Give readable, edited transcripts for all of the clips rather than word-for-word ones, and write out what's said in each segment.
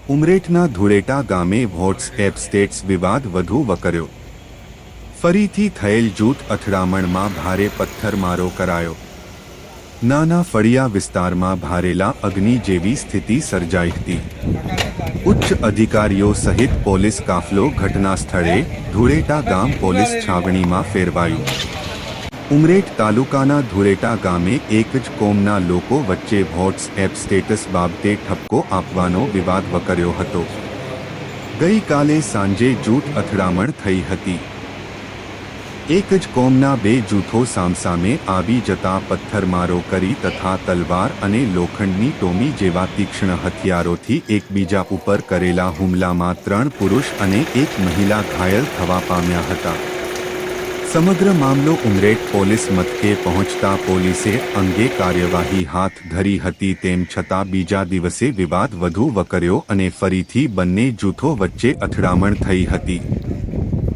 ઉમરેઠના ધુળેટા ગામે WhatsApp status વિવાદ વધુ વકર્યો। ફરીથી થયેલ જૂથ અથડામણમાં ભારે પથ્થરમારો કરાયો। નાના ફળિયા વિસ્તારમાં ભારેલા અગ્નિ જેવી સ્થિતિ સર્જાઈ હતી। ઉચ્ચ અધિકારીઓ સહિત પોલીસ કાફલો ઘટના સ્થળે ધુળેટા ગામ પોલીસ છાવણીમાં ફેરવાયું। ઉમરેઠ તાલુકાના ધુળેટા ગામે એક જ કોમના લોકો વચ્ચે વોટ્સએપ સ્ટેટસ બાબતે ઠપકો આપવાનો વિવાદ વકર્યો હતો। ગઈકાલે સાંજે જૂથ અથડામણ થઈ હતી। એક જ કોમના બે જૂથો સામસામે આવી જતા પથ્થરમારો કરી તથા તલવાર અને લોખંડની ટોમી જેવા તીક્ષ્ણ હથિયારોથી એકબીજા ઉપર કરેલા હુમલામાં 3 પુરુષ અને 1 મહિલા ઘાયલ થવા પામ્યા હતા। સમગ્ર મામલો ઉમરેઠ પોલીસ મથકે પહોંચતા પોલીસે અંગે કાર્યવાહી હાથ ધરી હતી। તેમ છતાં બીજા દિવસે વિવાદ વધુ વકર્યો અને ફરીથી બંને જૂથો વચ્ચે અથડામણ થઈ હતી।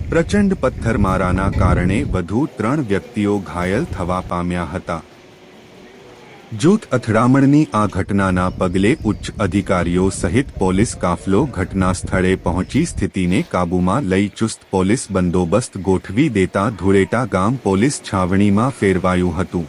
પ્રચંડ પથ્થરમારાના કારણે વધુ 3 વ્યક્તિઓ ઘાયલ થવા પામ્યા હતા। જૂથ અથડામણની આ ઘટનાના પગલે ઉચ્ચ અધિકારીઓ સહિત પોલીસ કાફલો ઘટના સ્થળે પહોંચી સ્થિતિને કાબૂમાં લઈ ચુસ્ત પોલીસ બંદોબસ્ત ગોઠવી દેતા ધુળેટા ગામ પોલીસ છાવણીમાં ફેરવાયું હતું।